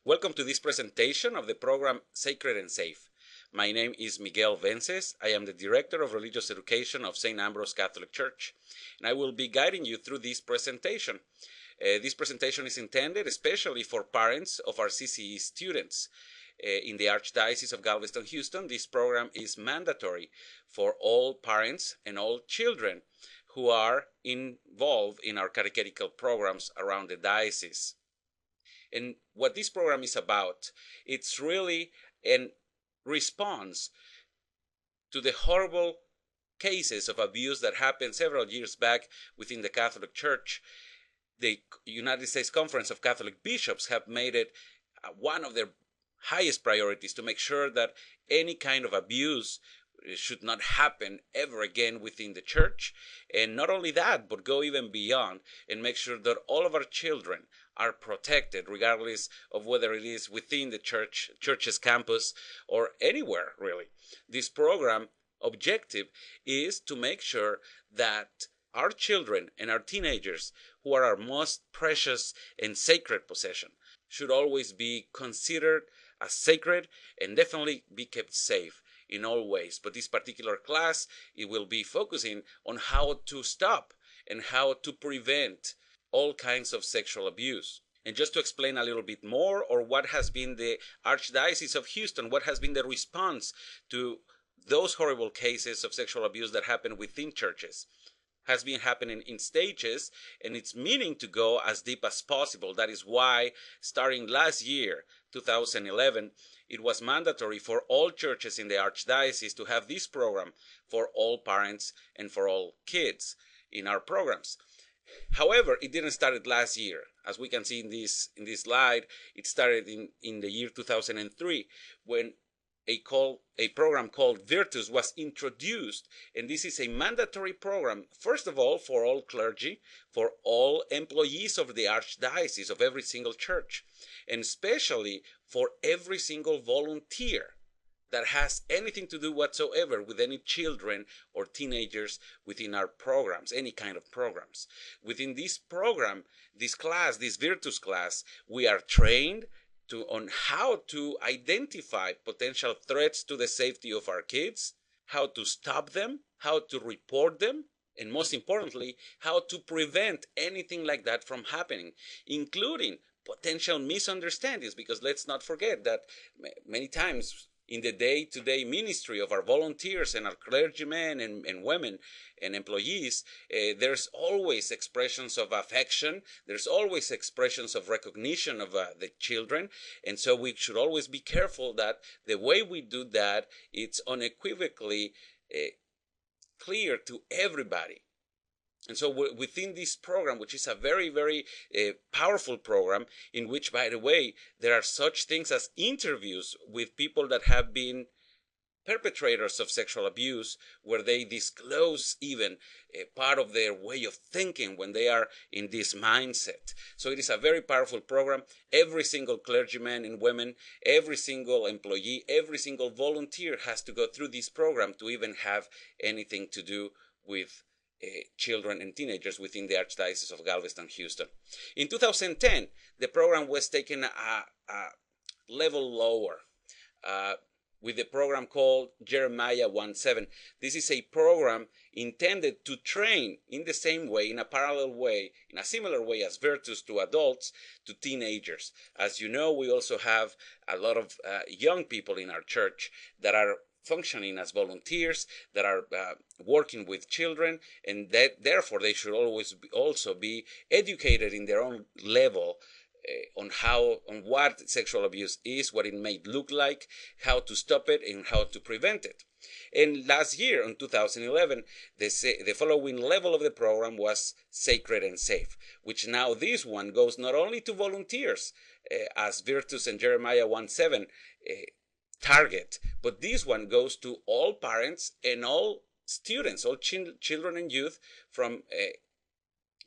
Welcome to this presentation of the program Sacred and Safe. My name is Miguel Vences. I am the Director of Religious Education of St. Ambrose Catholic Church, and I will be guiding you through this presentation. This presentation is intended especially for parents of our CCE students. In the Archdiocese of Galveston-Houston, this program is mandatory for all parents and all children who are involved in our catechetical programs around the diocese. And what this program is about, it's really a response to the horrible cases of abuse that happened several years back within the Catholic Church. The United States Conference of Catholic Bishops have made it one of their highest priorities to make sure that any kind of abuse should not happen ever again within the church. And not only that, but go even beyond and make sure that all of our children are protected, regardless of whether it is within the church's campus or anywhere, really. This program objective is to make sure that our children and our teenagers, who are our most precious and sacred possession, should always be considered as sacred and definitely be kept safe in all ways. But this particular class, it will be focusing on how to stop and how to prevent all kinds of sexual abuse. And just to explain a little bit more, or what has been the Archdiocese of Houston, what has been the response to those horrible cases of sexual abuse that happen within churches, has been happening in stages, and it's meaning to go as deep as possible. That is why, starting last year, 2011, it was mandatory for all churches in the Archdiocese to have this program for all parents and for all kids in our programs. However, it didn't start last year. As we can see in this slide, it started in the year 2003 when a program called Virtus was introduced, and this is a mandatory program, first of all, for all clergy, for all employees of the Archdiocese, of every single church, and especially for every single volunteer that has anything to do whatsoever with any children or teenagers within our programs, any kind of programs. Within this program, this class, this Virtus class, we are trained on how to identify potential threats to the safety of our kids, how to stop them, how to report them, and most importantly, how to prevent anything like that from happening, including potential misunderstandings, because let's not forget that many times in the day-to-day ministry of our volunteers and our clergymen and women and employees, there's always expressions of affection, there's always expressions of recognition of the children, and so we should always be careful that the way we do that, it's unequivocally clear to everybody. And so within this program, which is a very, very powerful program, in which, by the way, there are such things as interviews with people that have been perpetrators of sexual abuse, where they disclose even part of their way of thinking when they are in this mindset. So it is a very powerful program. Every single clergyman and women, every single employee, every single volunteer has to go through this program to even have anything to do with children and teenagers within the Archdiocese of Galveston-Houston. In 2010, the program was taken a level lower with the program called Jeremiah 1:7. This is a program intended to train in the same way, in a parallel way, in a similar way as Virtus to adults, to teenagers. As you know, we also have a lot of young people in our church that are functioning as volunteers, that are working with children, and that therefore they should always also be educated in their own level on what sexual abuse is, what it may look like, how to stop it, and how to prevent it. And last year, in 2011, the following level of the program was Sacred and Safe, which now this one goes not only to volunteers, as Virtus and Jeremiah 1:7 target, but this one goes to all parents and all students, all children and youth from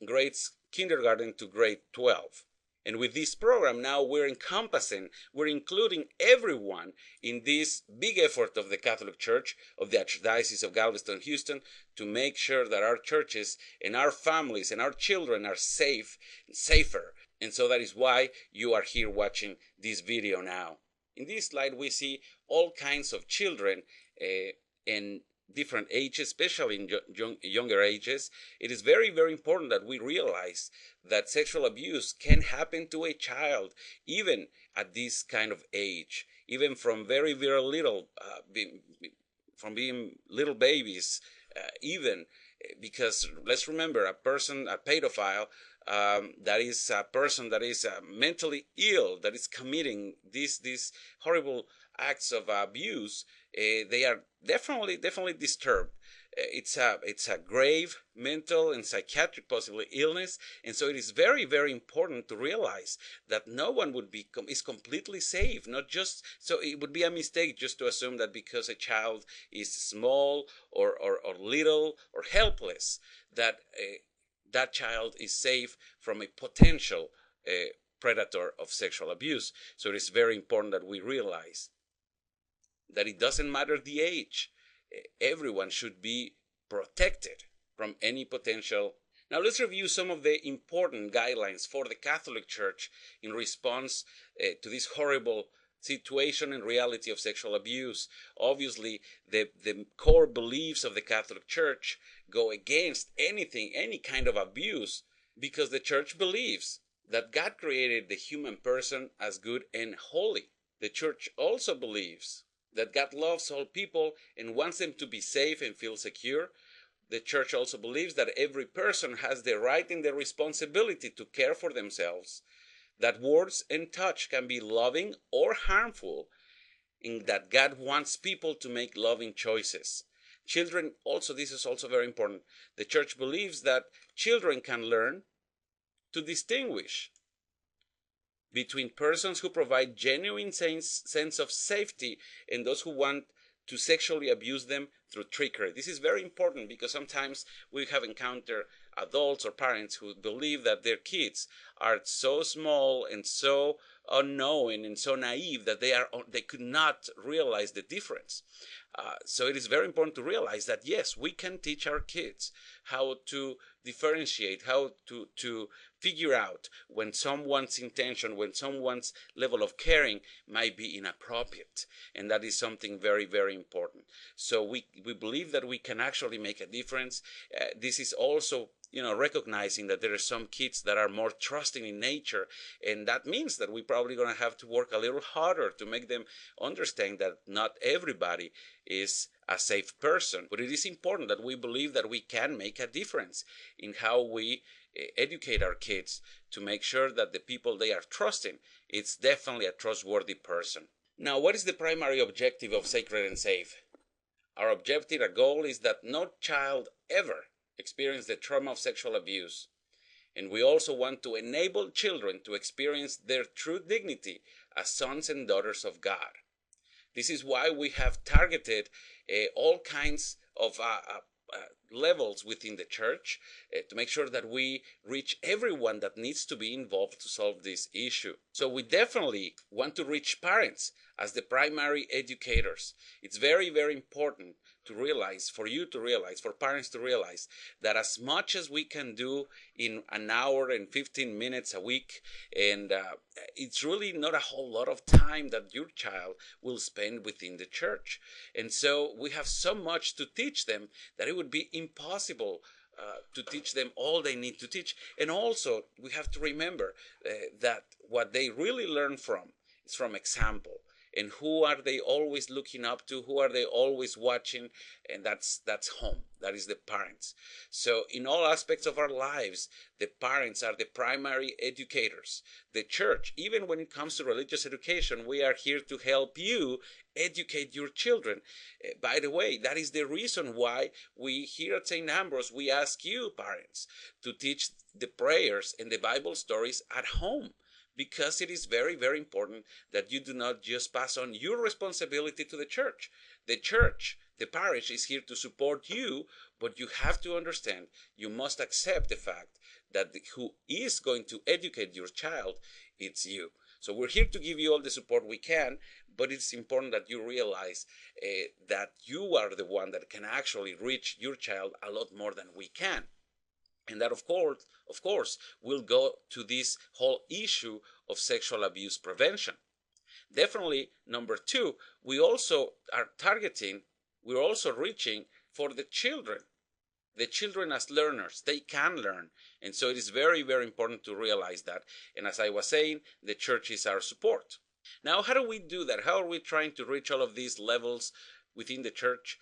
grades kindergarten to grade 12. And with this program now we're including everyone in this big effort of the Catholic Church, of the Archdiocese of Galveston-Houston, to make sure that our churches and our families and our children are safe and safer And so that is why you are here watching this video now. In this slide, we see all kinds of children in different ages, especially in younger ages. It is very, very important that we realize that sexual abuse can happen to a child even at this kind of age, even from very, very little, from being little babies, even because let's remember, a pedophile, that is a person that is mentally ill, that is committing these horrible acts of abuse. They are definitely disturbed. It's a grave mental and psychiatric possibly illness, and so it is very, very important to realize that no one is completely safe. Not just so it would be a mistake just to assume that because a child is small or little or helpless, that that child is safe from a potential predator of sexual abuse. So it is very important that we realize that it doesn't matter the age. Everyone should be protected from any potential. Now let's review some of the important guidelines for the Catholic Church in response to this horrible situation and reality of sexual abuse. Obviously, the core beliefs of the Catholic Church go against any kind of abuse, because the Church believes that God created the human person as good and holy. The Church also believes that God loves all people and wants them to be safe and feel secure. The Church also believes that every person has the right and the responsibility to care for themselves, that words and touch can be loving or harmful, and that God wants people to make loving choices. Children also, this is also very important, the Church believes that children can learn to distinguish between persons who provide genuine sense of safety and those who want to sexually abuse them through trickery. This is very important because sometimes we have encountered adults or parents who believe that their kids are so small and so unknowing and so naive that they could not realize the difference. So it is very important to realize that yes, we can teach our kids how to differentiate, how to figure out when someone's intention, when someone's level of caring might be inappropriate, and that is something very, very important. So we believe that we can actually make a difference. This is also, recognizing that there are some kids that are more trusting in nature, and that means that we're probably going to have to work a little harder to make them understand that not everybody is a safe person. But it is important that we believe that we can make a difference in how we educate our kids to make sure that the people they are trusting, it's definitely a trustworthy person. Now, what is the primary objective of Sacred and Safe? Our objective, our goal is that no child ever experience the trauma of sexual abuse. And we also want to enable children to experience their true dignity as sons and daughters of God. This is why we have targeted all kinds of levels within the church to make sure that we reach everyone that needs to be involved to solve this issue. So we definitely want to reach parents as the primary educators. It's very, very important to realize, for parents to realize that as much as we can do in an hour and 15 minutes a week, and it's really not a whole lot of time that your child will spend within the church. And so we have so much to teach them that it would be impossible to teach them all they need to teach. And also we have to remember that what they really learn from is from example. And who are they always looking up to? Who are they always watching? And that's home. That is the parents. So in all aspects of our lives, the parents are the primary educators. The church, even when it comes to religious education, we are here to help you educate your children. By the way, that is the reason why we here at St. Ambrose, we ask you, parents, to teach the prayers and the Bible stories at home. Because it is very, very important that you do not just pass on your responsibility to the church. The church, the parish, is here to support you, but you have to understand, you must accept the fact that who is going to educate your child, it's you. So we're here to give you all the support we can, but it's important that you realize that you are the one that can actually reach your child a lot more than we can. And that, of course, will go to this whole issue of sexual abuse prevention. Definitely, number two, we also are targeting, we're also reaching for the children. The children as learners, they can learn. And so it is very, very important to realize that. And as I was saying, the church is our support. Now, how do we do that? How are we trying to reach all of these levels within the church?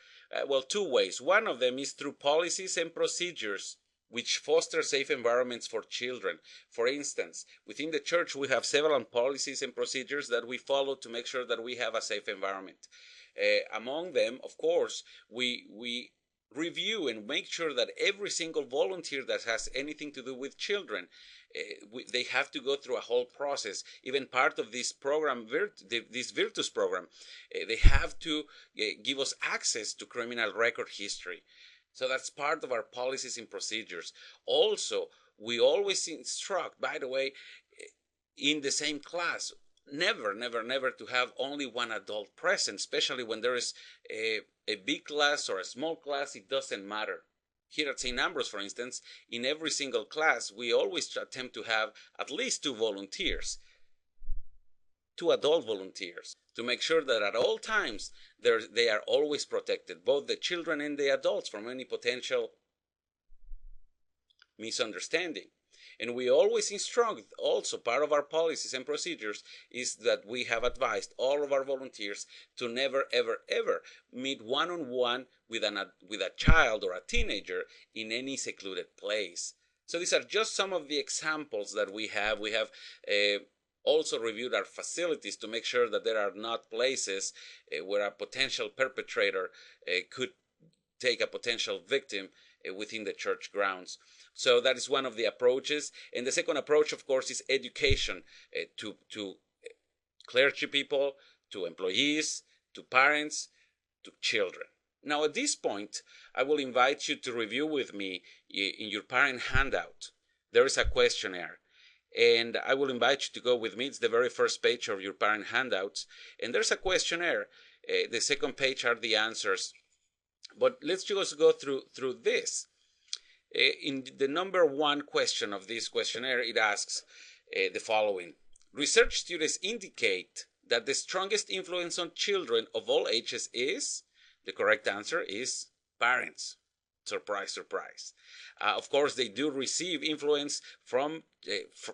Well, two ways. One of them is through policies and procedures which foster safe environments for children. For instance, within the church, we have several policies and procedures that we follow to make sure that we have a safe environment. Among them, of course, we review and make sure that every single volunteer that has anything to do with children, they have to go through a whole process. Even part of this program, this Virtus program, they have to give us access to criminal record history. So that's part of our policies and procedures. Also, we always instruct, by the way, in the same class, never to have only one adult present, especially when there is a big class or a small class. It doesn't matter. Here at St. Ambrose, for instance, in every single class, we always attempt to have at least two volunteers, two adult volunteers, to make sure that at all times they are always protected, both the children and the adults, from any potential misunderstanding. And we always instruct, also part of our policies and procedures is that we have advised all of our volunteers to never, ever, ever meet one-on-one with a child or a teenager in any secluded place. So these are just some of the examples that we have. We have also reviewed our facilities to make sure that there are not places where a potential perpetrator could take a potential victim within the church grounds. So that is one of the approaches. And the second approach, of course, is education to clergy people, to employees, to parents, to children. Now, at this point, I will invite you to review with me in your parent handout. There is a questionnaire. And I will invite you to go with me. It's the very first page of your parent handouts. And there's a questionnaire. The second page are the answers. But let's just go through this. In the number one question of this questionnaire, it asks the following. Research studies indicate that the strongest influence on children of all ages is, the correct answer is parents. Surprise, surprise. Of course, they do receive influence from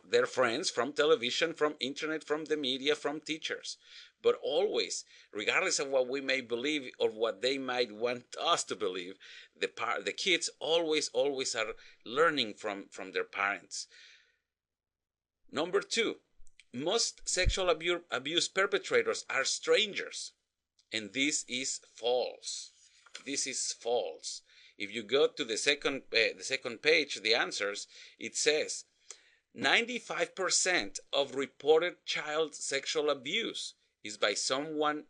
their friends, from television, from internet, from the media, from teachers. But always, regardless of what we may believe or what they might want us to believe, the kids always are learning from their parents. Number two, most sexual abuse perpetrators are strangers. And this is false. This is false. If you go to the second page, the answers, it says 95% of reported child sexual abuse is by someone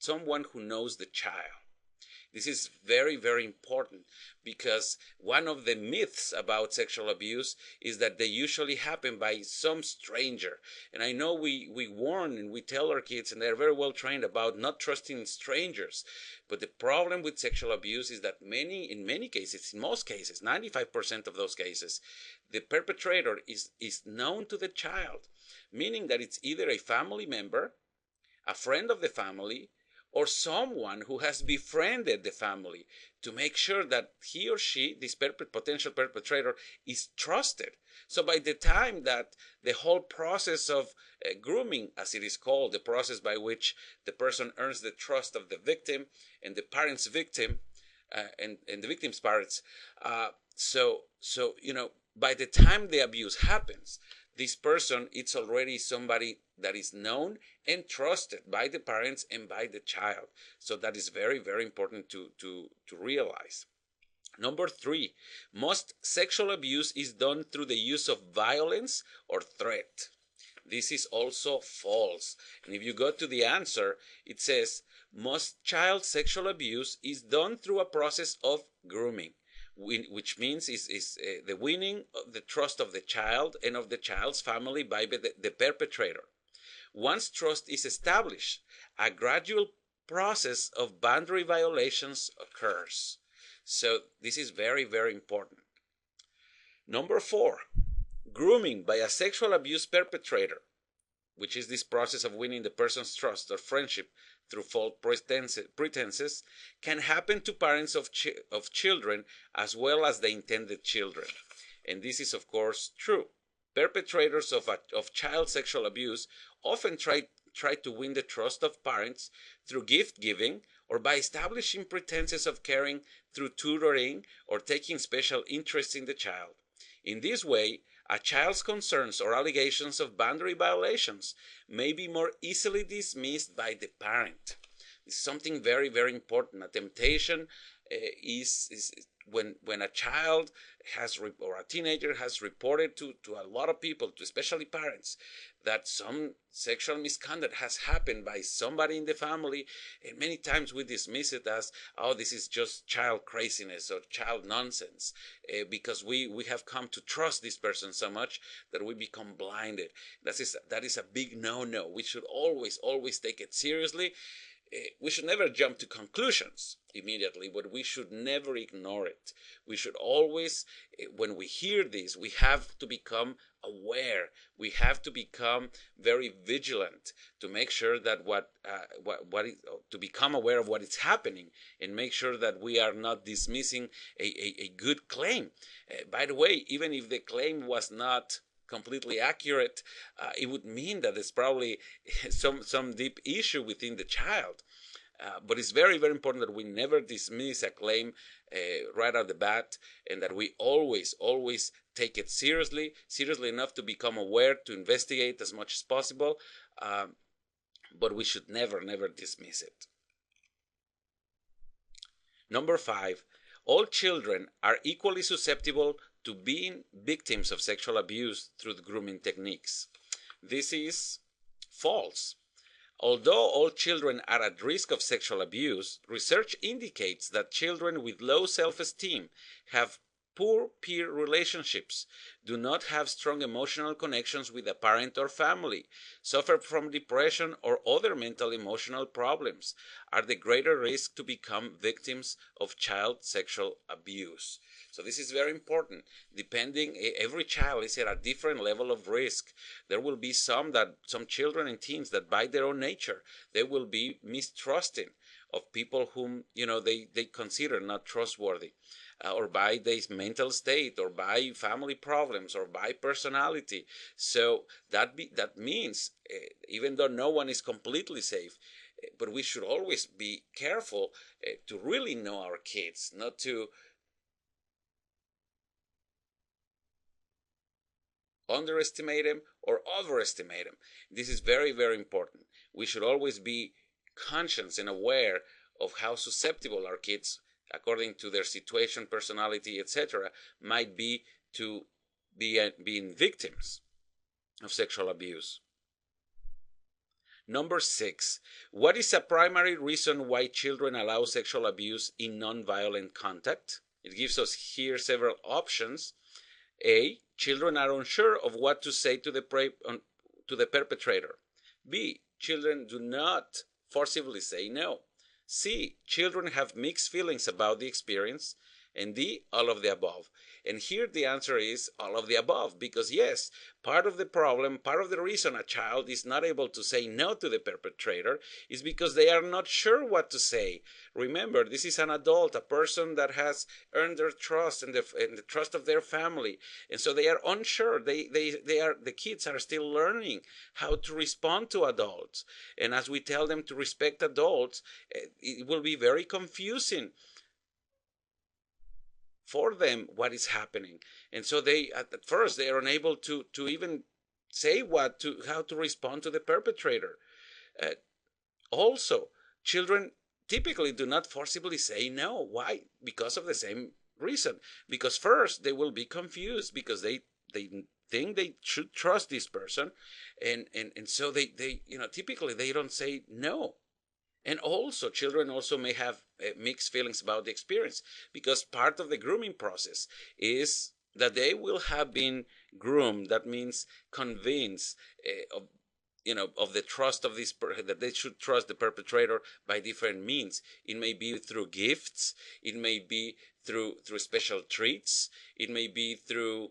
who knows the child. This is very, very important because one of the myths about sexual abuse is that they usually happen by some stranger. And I know we warn and we tell our kids, and they're very well trained about not trusting strangers. But the problem with sexual abuse is that in many cases, in most cases, 95% of those cases, the perpetrator is known to the child, meaning that it's either a family member, a friend of the family, or someone who has befriended the family to make sure that he or she, this potential perpetrator, is trusted. So by the time that the whole process of grooming, as it is called, the process by which the person earns the trust of the victim and the parent's victim, and the victim's parents, by the time the abuse happens, this person, it's already somebody that is known and trusted by the parents and by the child. So that is very, very important to realize. Number three, most sexual abuse is done through the use of violence or threat. This is also false. And if you go to the answer, it says most child sexual abuse is done through a process of grooming, which means is the winning of the trust of the child and of the child's family by the perpetrator. Once trust is established, a gradual process of boundary violations occurs. So this is very, very important. Number 4, grooming by a sexual abuse perpetrator, which is this process of winning the person's trust or friendship through false pretenses, can happen to parents of children as well as the intended children. And this is, of course, true. Perpetrators of child sexual abuse often try to win the trust of parents through gift giving or by establishing pretenses of caring through tutoring or taking special interest in the child. In this way, a child's concerns or allegations of boundary violations may be more easily dismissed by the parent. This is something very, very important. A temptation is when a child or a teenager has reported to a lot of people, to especially parents, that some sexual misconduct has happened by somebody in the family, and many times we dismiss it as, oh, this is just child craziness or child nonsense, because we have come to trust this person so much that we become blinded. That is a big no-no. We should always take it seriously. We should never jump to conclusions immediately, but we should never ignore it. We should always, when we hear this, we have to become aware. We have to become very vigilant to make sure that to become aware of what is happening and make sure that we are not dismissing a good claim. By the way, even if the claim was not completely accurate, it would mean that there's probably some deep issue within the child. But it's very, very important that we never dismiss a claim right out the bat, and that we always take it seriously enough to become aware, to investigate as much as possible, but we should never dismiss it. Number 5, all children are equally susceptible to being victims of sexual abuse through the grooming techniques. This is false. Although all children are at risk of sexual abuse, research indicates that children with low self-esteem have poor peer relationships, do not have strong emotional connections with a parent or family, suffer from depression or other mental emotional problems, are the greater risk to become victims of child sexual abuse. So this is very important. Every child is at a different level of risk. There will be some children and teens that by their own nature, they will be mistrusting of people whom, they consider not trustworthy. Or by their mental state, or by family problems, or by personality. So that means, even though no one is completely safe, but we should always be careful to really know our kids, not to underestimate them or overestimate them. This is very, very important. We should always be conscious and aware of how susceptible our kids, according to their situation, personality, etc., might be to being victims of sexual abuse. Number 6, what is a primary reason why children allow sexual abuse in non-violent contact? It gives us here several options. A, children are unsure of what to say to the perpetrator. B, children do not forcibly say no. C, children have mixed feelings about the experience. And D, all of the above. And here the answer is all of the above, because yes, part of the problem, part of the reason a child is not able to say no to the perpetrator is because they are not sure what to say. Remember, this is an adult, a person that has earned their trust and the trust of their family. And so they are unsure. The kids are still learning how to respond to adults. And as we tell them to respect adults, it will be very confusing for them what is happening. And so at first they are unable to even say how to respond to the perpetrator. Also, children typically do not forcibly say no. Why? Because of the same reason. Because first they will be confused because they think they should trust this person, and so they typically they don't say no. And also, children also may have mixed feelings about the experience, because part of the grooming process is that they will have been groomed. That means convinced of the trust of that they should trust the perpetrator by different means. It may be through gifts. It may be through special treats. It may be through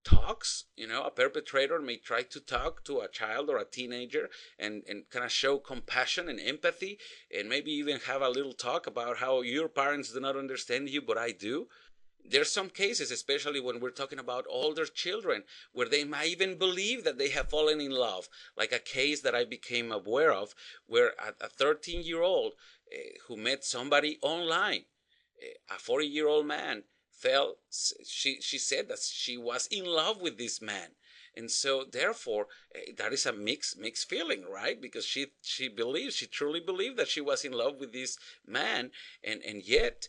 talks. A perpetrator may try to talk to a child or a teenager and kind of show compassion and empathy, and maybe even have a little talk about how your parents do not understand you, but I do. There's some cases, especially when we're talking about older children, where they might even believe that they have fallen in love, like a case that I became aware of, where a 13-year-old who met somebody online, a 40-year-old man, she said that she was in love with this man. And so therefore that is a mixed feeling, right? Because she truly believed that she was in love with this man, and yet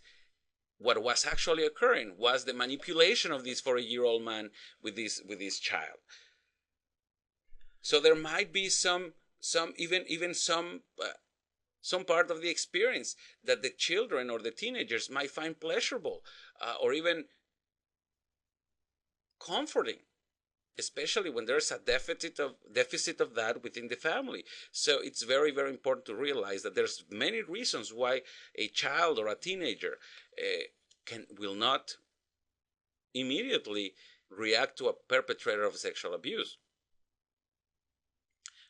what was actually occurring was the manipulation of this 40-year-old man with this child. So there might be some even some part of the experience that the children or the teenagers might find pleasurable, or even comforting, especially when there's a deficit of that within the family. So it's very, very important to realize that there's many reasons why a child or a teenager will not immediately react to a perpetrator of sexual abuse.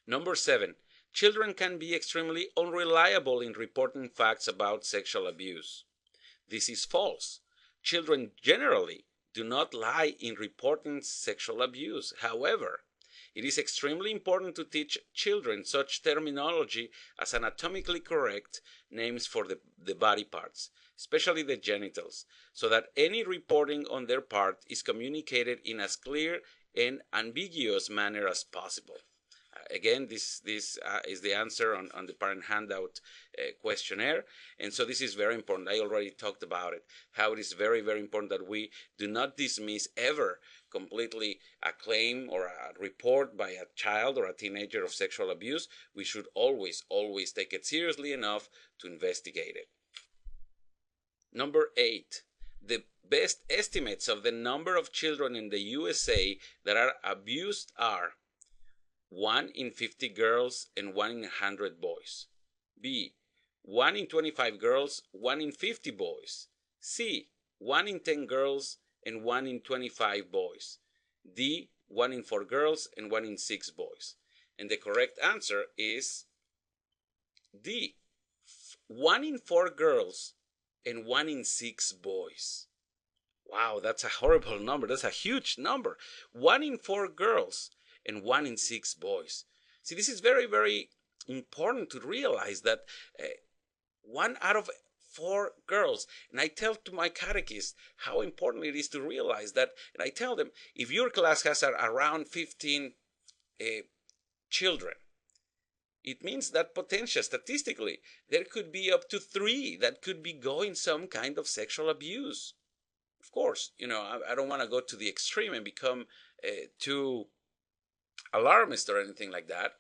Number 7, children can be extremely unreliable in reporting facts about sexual abuse. This is false. Children generally do not lie in reporting sexual abuse. However, it is extremely important to teach children such terminology as anatomically correct names for the body parts, especially the genitals, so that any reporting on their part is communicated in as clear and ambiguous manner as possible. Again, this is the answer on the parent handout questionnaire. And so this is very important. I already talked about it, how it is very, very important that we do not dismiss ever completely a claim or a report by a child or a teenager of sexual abuse. We should always take it seriously enough to investigate it. Number 8, the best estimates of the number of children in the USA that are abused are 1 in 50 girls and 1 in 100 boys. B, 1 in 25 girls, 1 in 50 boys. C, 1 in 10 girls and 1 in 25 boys. D, 1 in 4 girls and 1 in 6 boys. And the correct answer is D, 1 in 4 girls and 1 in 6 boys. Wow, that's a horrible number. That's a huge number. 1 in 4 girls and 1 in 6 boys. See, this is very, very important to realize that 1 out of 4 girls, and I tell to my catechists how important it is to realize that, and I tell them, if your class has around 15 children, it means that potentially, statistically, there could be up to 3 that could be going some kind of sexual abuse. Of course, I don't want to go to the extreme and become too alarmist or anything like that.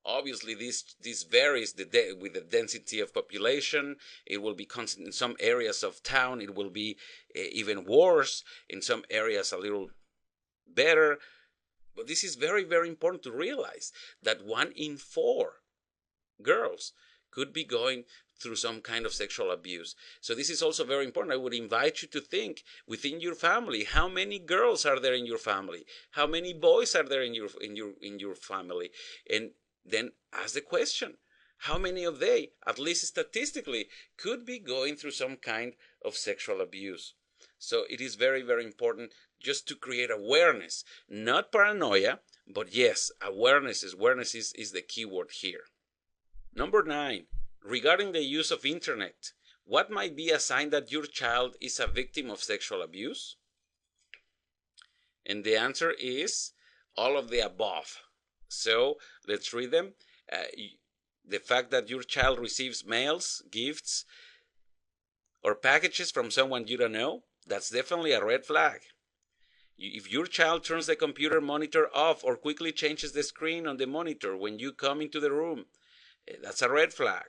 Obviously, this varies with the density of population. It will be constant in some areas of town. It will be even worse in some areas, a little better. But this is very, very important to realize that 1 in 4 girls could be going through some kind of sexual abuse. So this is also very important. I would invite you to think within your family, how many girls are there in your family? How many boys are there in your family? And then ask the question, how many of they, at least statistically, could be going through some kind of sexual abuse? So it is very, very important just to create awareness, not paranoia, but yes, awareness is the key word here. Number 9, regarding the use of internet, what might be a sign that your child is a victim of sexual abuse? And the answer is all of the above. So let's read them. The fact that your child receives mails, gifts, or packages from someone you don't know, that's definitely a red flag. If your child turns the computer monitor off or quickly changes the screen on the monitor when you come into the room, that's a red flag.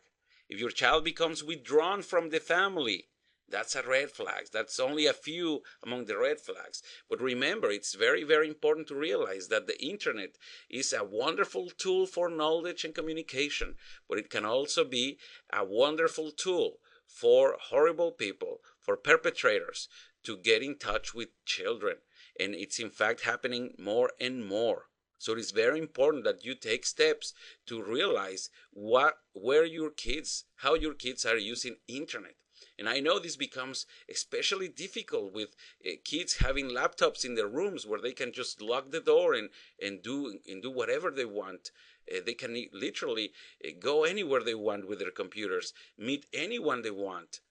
If your child becomes withdrawn from the family, that's a red flag. That's only a few among the red flags. But remember, it's very, very important to realize that the internet is a wonderful tool for knowledge and communication, but it can also be a wonderful tool for horrible people, for perpetrators, to get in touch with children. and it's in fact happening more and more. So it is very important that you take steps to realize how your kids are using internet. And I know this becomes especially difficult with kids having laptops in their rooms where they can just lock the door and do whatever they want. They can literally go anywhere they want with their computers, meet anyone they want,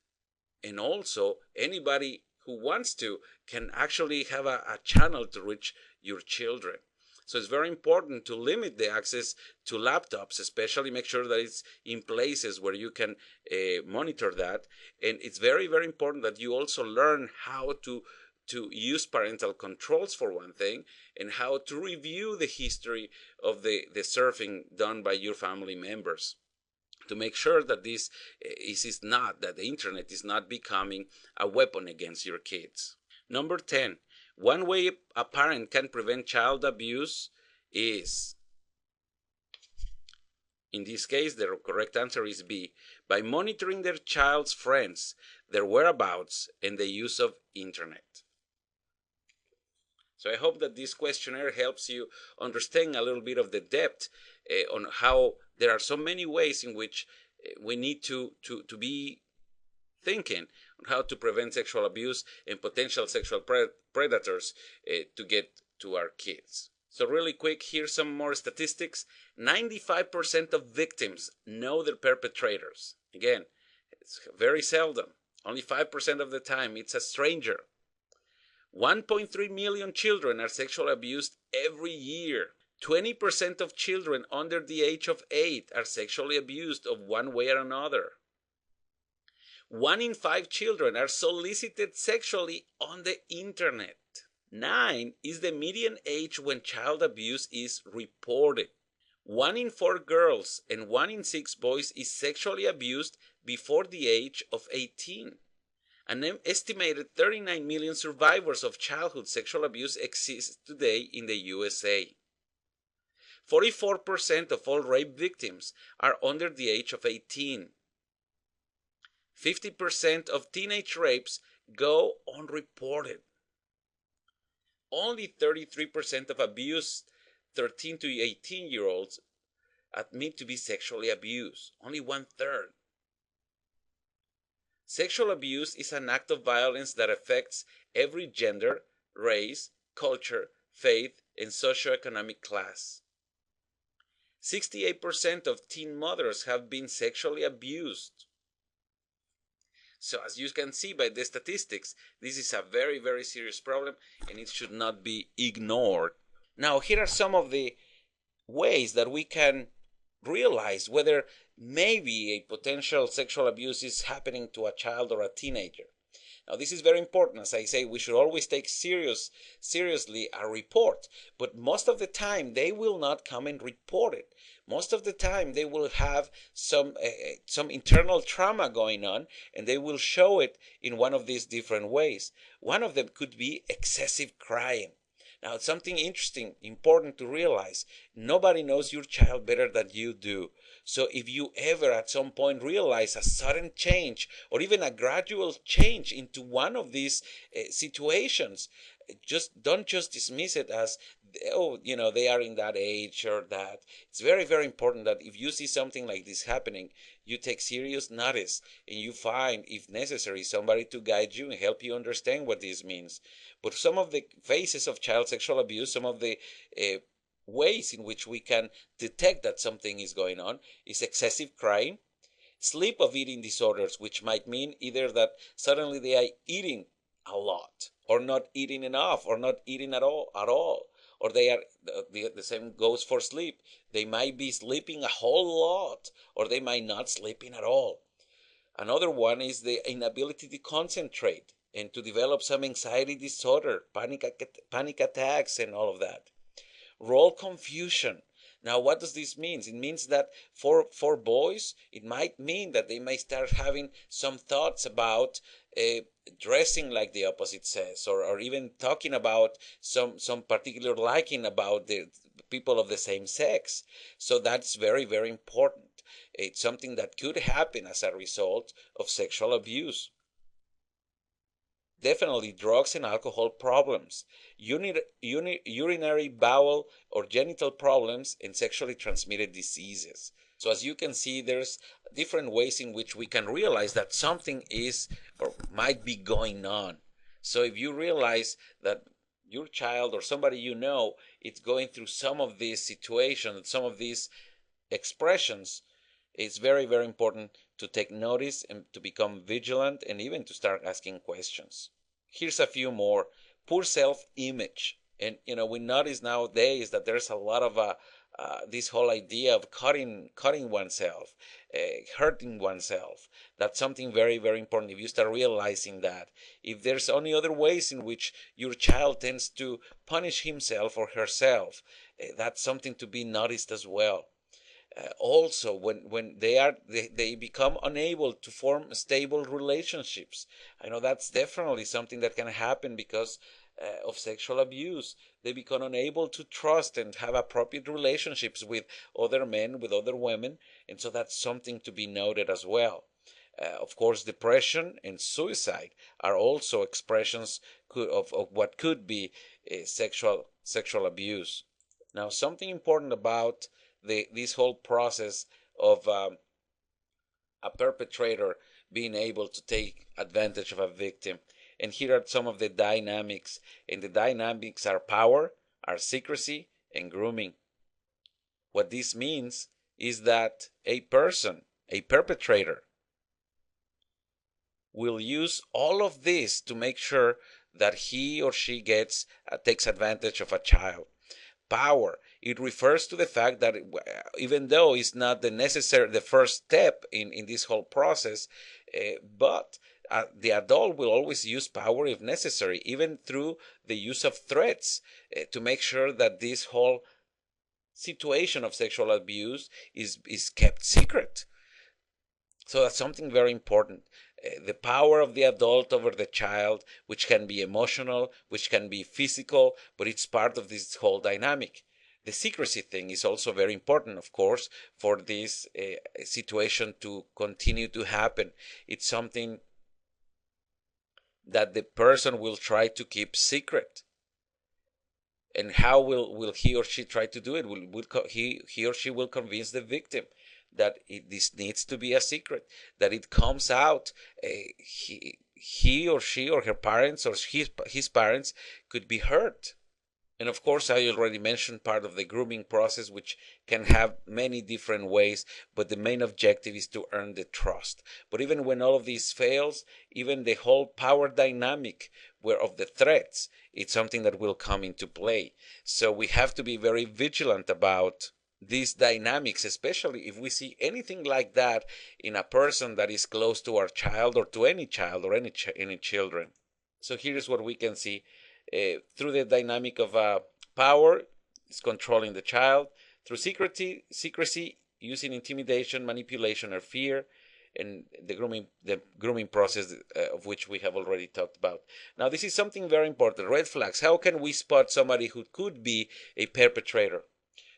and also anybody who wants to can actually have a channel to reach your children. So it's very important to limit the access to laptops, especially make sure that it's in places where you can monitor that. And it's very, very important that you also learn how to use parental controls for one thing, and how to review the history of the surfing done by your family members, to make sure that this is not, that the internet is not becoming a weapon against your kids. Number 10, one way a parent can prevent child abuse is, in this case, the correct answer is B, by monitoring their child's friends, their whereabouts, and the use of internet. So I hope that this questionnaire helps you understand a little bit of the depth on how there are so many ways in which we need to be thinking on how to prevent sexual abuse and potential sexual predators to get to our kids. So really quick, here's some more statistics. 95% of victims know their perpetrators. Again, it's very seldom. Only 5% of the time it's a stranger. 1.3 million children are sexually abused every year. 20% of children under the age of 8 are sexually abused of one way or another. 1 in 5 children are solicited sexually on the internet. 9 is the median age when child abuse is reported. 1 in 4 girls and 1 in 6 boys is sexually abused before the age of 18. An estimated 39 million survivors of childhood sexual abuse exist today in the USA. 44% of all rape victims are under the age of 18. 50% of teenage rapes go unreported. Only 33% of abused 13 to 18-year-olds admit to be sexually abused. Only 1/3. Sexual abuse is an act of violence that affects every gender, race, culture, faith, and socioeconomic class. 68% of teen mothers have been sexually abused. So as you can see by the statistics, this is a very, very serious problem, and it should not be ignored. Now, here are some of the ways that we can realize whether maybe a potential sexual abuse is happening to a child or a teenager. Now, this is very important. As I say, we should always take seriously a report, but most of the time they will not come and report it. Most of the time they will have some internal trauma going on, and they will show it in one of these different ways. One of them could be excessive crying. Now, it's something interesting, important to realize. Nobody knows your child better than you do. So if you ever at some point realize a sudden change or even a gradual change into one of these situations, don't just dismiss it as, oh, they are in that age or that. It's very, very important that if you see something like this happening, you take serious notice and you find, if necessary, somebody to guide you and help you understand what this means. But some of the phases of child sexual abuse, some of the ways in which we can detect that something is going on, is excessive crying, sleep of eating disorders, which might mean either that suddenly they are eating a lot, or not eating enough, or not eating at all, or they are, the same goes for sleep. They might be sleeping a whole lot, or they might not sleeping at all. Another one is the inability to concentrate and to develop some anxiety disorder, panic attacks, and all of that. Role confusion. Now, what does this mean? It means that for boys, it might mean that they may start having some thoughts about dressing like the opposite sex, or even talking about some particular liking about the people of the same sex. So that's very, very important. It's something that could happen as a result of sexual abuse. definitely drugs and alcohol problems, urinary, bowel, or genital problems, and sexually transmitted diseases. So as you can see, there's different ways in which we can realize that something is or might be going on. So if you realize that your child or somebody you know is going through some of these situations, some of these expressions, it's very, very important to take notice and to become vigilant and even to start asking questions. Here's a few more. Poor self-image. And we notice nowadays that there's a lot of this whole idea of cutting oneself, hurting oneself. That's something very, very important. If you start realizing that, if there's any other ways in which your child tends to punish himself or herself, that's something to be noticed as well. Also, when they become unable to form stable relationships, I know that's definitely something that can happen because of sexual abuse. They become unable to trust and have appropriate relationships with other men, with other women, and so that's something to be noted as well. Of course, depression and suicide are also expressions of what could be sexual abuse. Now, something important about this whole process of a perpetrator being able to take advantage of a victim. And here are some of the dynamics. And the dynamics are power, are secrecy, and grooming. What this means is that a person, a perpetrator, will use all of this to make sure that he or she takes advantage of a child. Power, it refers to the fact that even though it's not the first step in this whole process, but the adult will always use power if necessary, even through the use of threats, to make sure that this whole situation of sexual abuse is kept secret. So that's something very important. The power of the adult over the child, which can be emotional, which can be physical, but it's part of this whole dynamic. The secrecy thing is also very important, of course, for this situation to continue to happen. It's something that the person will try to keep secret. And how will he or she try to do it? He or she will convince the victim that this needs to be a secret, that it comes out. He or she or her parents or his parents could be hurt. And of course, I already mentioned part of the grooming process, which can have many different ways, but the main objective is to earn the trust. But even when all of this fails, even the whole power dynamic of the threats, it's something that will come into play. So we have to be very vigilant about these dynamics, especially if we see anything like that in a person that is close to our child or to any child or any children. So here's what we can see. Through the dynamic of power, is controlling the child. Through secrecy, using intimidation, manipulation, or fear, and the grooming process of which we have already talked about. Now, this is something very important. Red flags. How can we spot somebody who could be a perpetrator?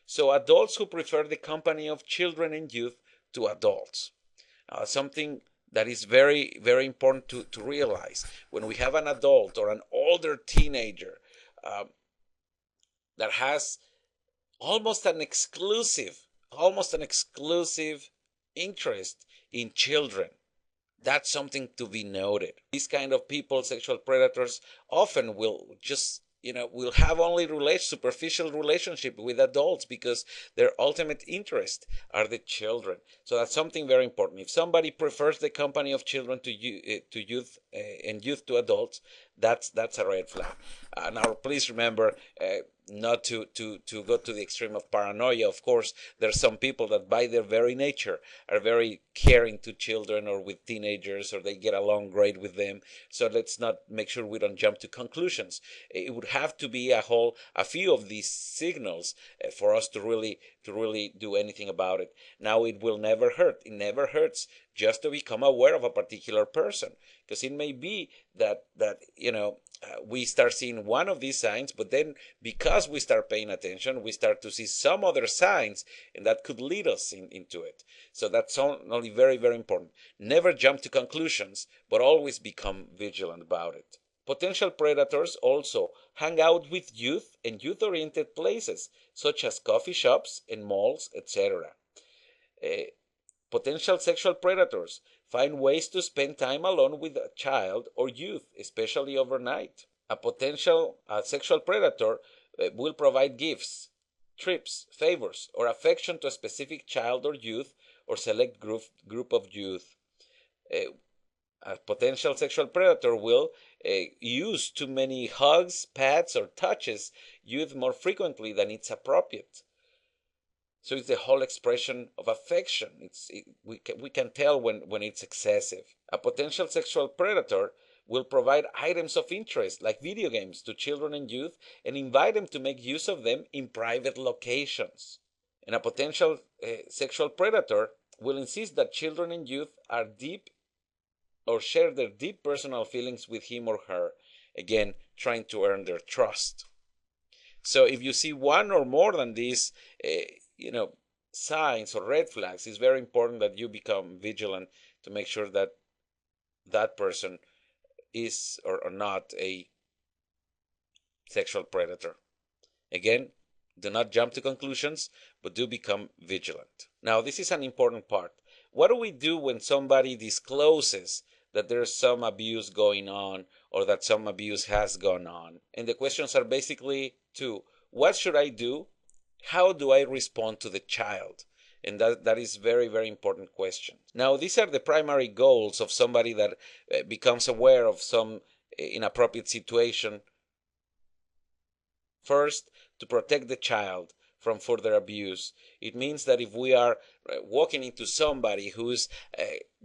So, adults who prefer the company of children and youth to adults. Something that is very, very important to realize. When we have an adult or an older teenager that has almost an exclusive interest in children, that's something to be noted. These kind of people, sexual predators, often will just will have only superficial relationship with adults because their ultimate interest are the children. So that's something very important. If somebody prefers the company of children to youth and youth to adults, that's a red flag. Now, please remember not to go to the extreme of paranoia. Of course, there are some people that by their very nature are very caring to children or with teenagers, or they get along great with them. So let's not make sure we don't jump to conclusions. It would have to be a few of these signals for us to really do anything about it. Now, it will never hurt. It never hurts just to become aware of a particular person, because it may be that we start seeing one of these signs, but then because we start paying attention, we start to see some other signs, and that could lead us into it. So that's only very, very important. Never jump to conclusions, but always become vigilant about it. Potential predators also hang out with youth and youth-oriented places, such as coffee shops and malls, etc. Potential sexual predators find ways to spend time alone with a child or youth, especially overnight. A potential sexual predator will provide gifts, trips, favors, or affection to a specific child or youth or select group of youth. A potential sexual predator will use too many hugs, pats, or touches youth more frequently than it's appropriate. So it's the whole expression of affection. We can tell when it's excessive. A potential sexual predator will provide items of interest like video games to children and youth and invite them to make use of them in private locations. And a potential sexual predator will insist that children and youth are deep or share their deep personal feelings with him or her, again trying to earn their trust. So if you see one or more than these signs or red flags, it's very important that you become vigilant to make sure that that person is or not a sexual predator. Again, do not jump to conclusions, but do become vigilant. Now, this is an important part. What do we do when somebody discloses that there's some abuse going on or that some abuse has gone on? And the questions are basically two. What should I do? How do I respond to the child? And that is very, very important question. Now, these are the primary goals of somebody that becomes aware of some inappropriate situation. First, to protect the child from further abuse. It means that if we are walking into somebody who's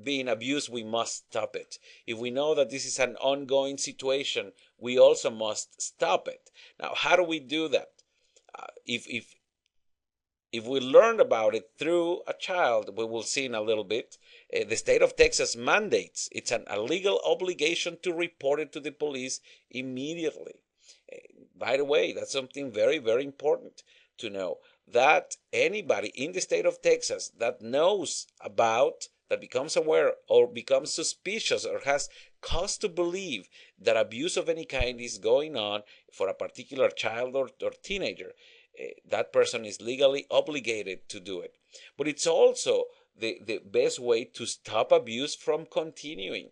being abused, we must stop it. If we know that this is an ongoing situation, we also must stop it. Now, how do we do that? If we learn about it through a child, we will see in a little bit, the state of Texas mandates, it's a legal obligation to report it to the police immediately. By the way, that's something very, very important to know, that anybody in the state of Texas that knows about, that becomes aware or becomes suspicious or has cause to believe that abuse of any kind is going on for a particular child or teenager, that person is legally obligated to do it. But it's also the best way to stop abuse from continuing.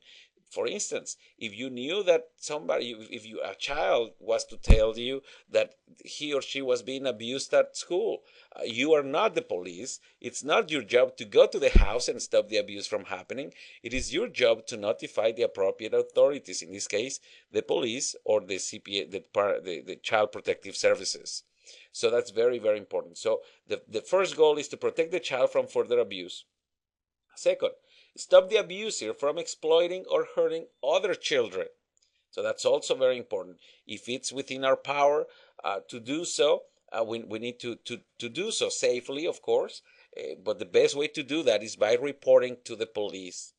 For instance, if you knew that a child was to tell you that he or she was being abused at school, you are not the police. It's not your job to go to the house and stop the abuse from happening. It is your job to notify the appropriate authorities, in this case, the police or the CPA, the Child Protective Services. So that's very, very important. So the first goal is to protect the child from further abuse. Second, stop the abuser from exploiting or hurting other children. So that's also very important. If it's within our power to do so, we need to do so safely, of course. But the best way to do that is by reporting to the police.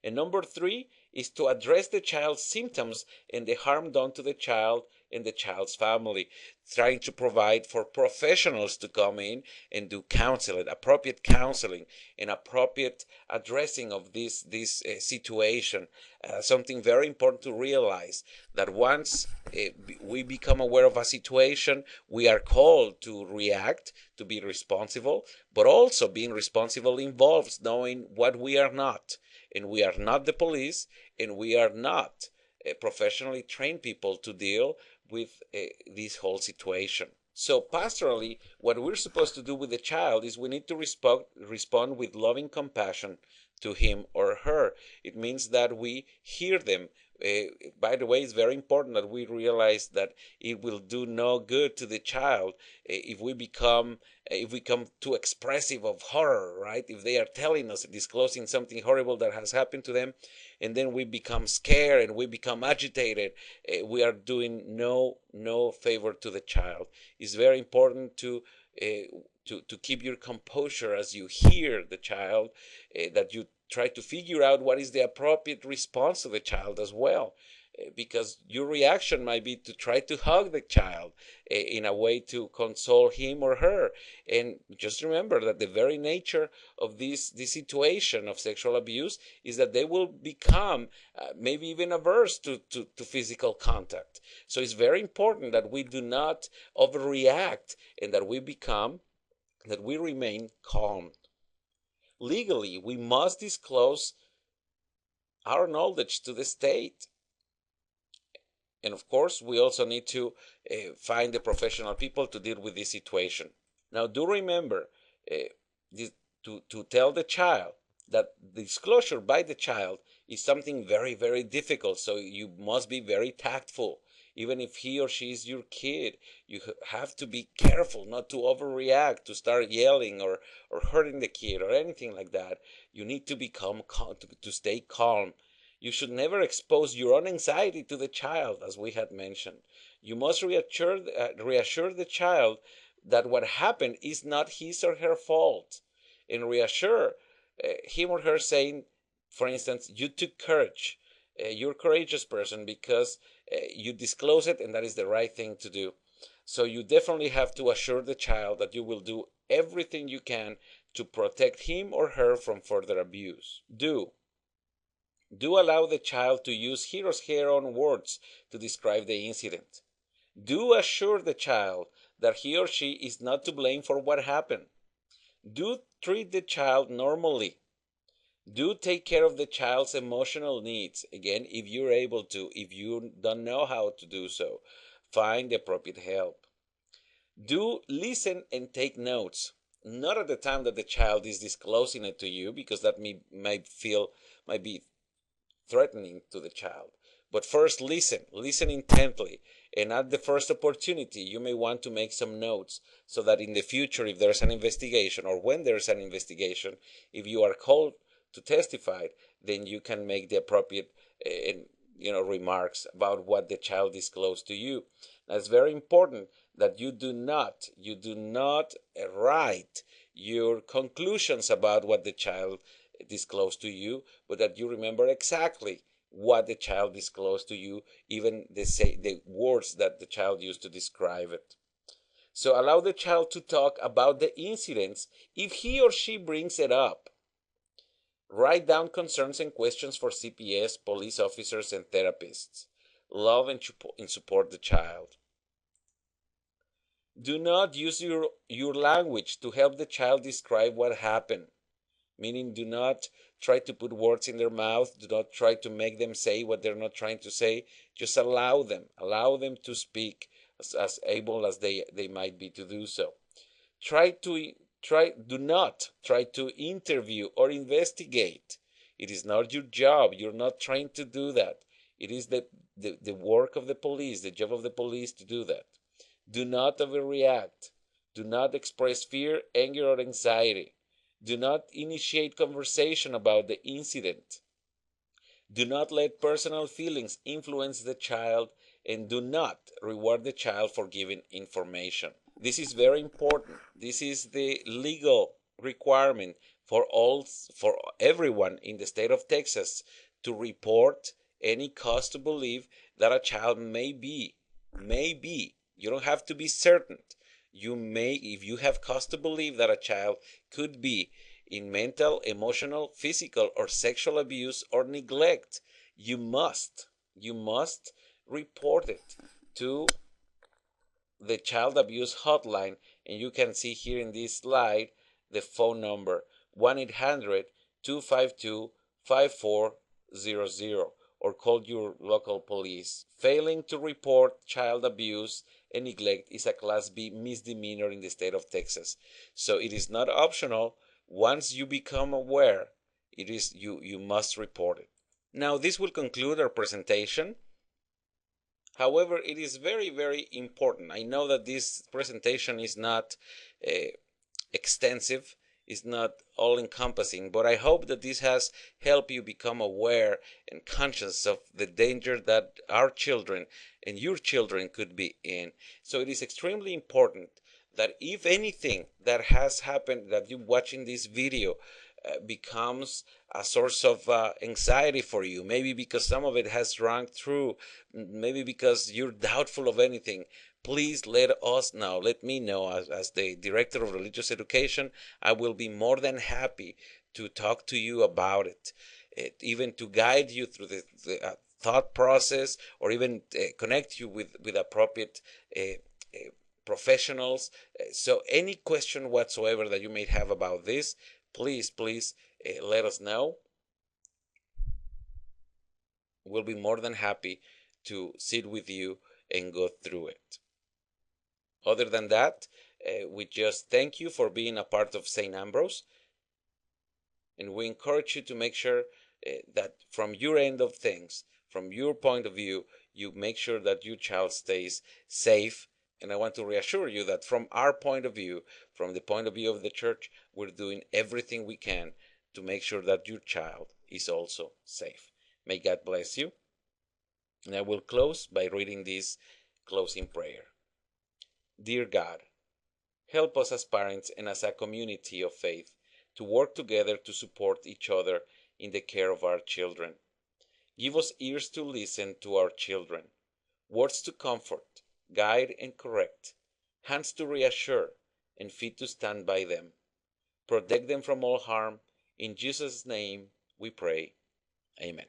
And number three is to address the child's symptoms and the harm done to the child and the child's family, trying to provide for professionals to come in and do counseling, appropriate counseling, and appropriate addressing of this situation. Something very important to realize, that once we become aware of a situation, we are called to react, to be responsible, but also being responsible involves knowing what we are not. And we are not the police, and we are not professionally trained people to deal with this whole situation. So pastorally, what we're supposed to do with the child is we need to respond with loving compassion to him or her. It means that we hear them. By the way, it's very important that we realize that it will do no good to the child if we become too expressive of horror, right? If they are telling us, disclosing something horrible that has happened to them, and then we become scared and we become agitated, we are doing no favor to the child. It's very important to keep your composure as you hear the child, that you try to figure out what is the appropriate response to the child as well. because your reaction might be to try to hug the child in a way to console him or her. And just remember that the very nature of this situation of sexual abuse is that they will become maybe even averse to physical contact. So it's very important that we do not overreact and that we remain calm. Legally, we must disclose our knowledge to the state. And of course, we also need to find the professional people to deal with this situation. Now, do remember to tell the child that disclosure by the child is something very, very difficult. So you must be very tactful. Even if he or she is your kid, you have to be careful not to overreact, to start yelling or hurting the kid or anything like that. You need to become calm, to stay calm. You should never expose your own anxiety to the child, as we had mentioned. You must reassure the child that what happened is not his or her fault, and reassure him or her, saying, for instance, you took courage. You're a courageous person because you disclose it, and that is the right thing to do. So you definitely have to assure the child that you will do everything you can to protect him or her from further abuse. Do allow the child to use his or her own words to describe the incident. Do assure the child that he or she is not to blame for what happened. Do treat the child normally. Do take care of the child's emotional needs. Again, if you're able to. If you don't know how to do so, find the appropriate help. Do listen and take notes. Not at the time that the child is disclosing it to you, because that might be threatening to the child. But first listen intently, and at the first opportunity you may want to make some notes so that in the future, if there's an investigation, or when there's an investigation, if you are called to testify, then you can make the appropriate remarks about what the child disclosed to you. Now, it's very important that you do not write your conclusions about what the child disclosed to you, but that you remember exactly what the child disclosed to you, even the words that the child used to describe it. So allow the child to talk about the incidents if he or she brings it up. Write down concerns and questions for CPS, police officers, and therapists. Love and support the child. Do not use your language to help the child describe what happened. Meaning, do not try to put words in their mouth. Do not try to make them say what they're not trying to say. Just allow them to speak as able as they might be to do so. Do not try to interview or investigate. It is not your job. You're not trying to do that. It is the work of the police, the job of the police to do that. Do not overreact. Do not express fear, anger, or anxiety. Do not initiate conversation about the incident. Do not let personal feelings influence the child, and do not reward the child for giving information. This is very important. This is the legal requirement for everyone in the state of Texas to report any cause to believe that a child may be. You don't have to be certain. You may, if you have cause to believe that a child could be in mental, emotional, physical, or sexual abuse or neglect, you must report it to the child abuse hotline. And you can see here in this slide the phone number, 1-800-252-5400, or call your local police. Failing to report child abuse and neglect is a Class B misdemeanor in the state of Texas. So it is not optional. Once you become aware, you must report it. Now, this will conclude our presentation. However, it is very, very important. I know that this presentation is not extensive, is not all-encompassing, but I hope that this has helped you become aware and conscious of the danger that our children and your children could be in. So it is extremely important that if anything that has happened that you're watching this video becomes a source of anxiety for you. Maybe because some of it has rung true. Maybe because you're doubtful of anything. Please let us know. Let me know. As the director of religious education, I will be more than happy to talk to you about it, even to guide you through the thought process, or even connect you with appropriate professionals. So any question whatsoever that you may have about this, please let us know. We'll be more than happy to sit with you and go through it. Other than that, we just thank you for being a part of St. Ambrose, and we encourage you to make sure that from your end of things, from your point of view, you make sure that your child stays safe. And I want to reassure you that from our point of view, from the point of view of the church, we're doing everything we can to make sure that your child is also safe. May God bless you. And I will close by reading this closing prayer. Dear God, help us as parents and as a community of faith to work together to support each other in the care of our children. Give us ears to listen to our children, words to comfort, guide and correct, hands to reassure, and feet to stand by them. Protect them from all harm. In Jesus' name we pray. Amen.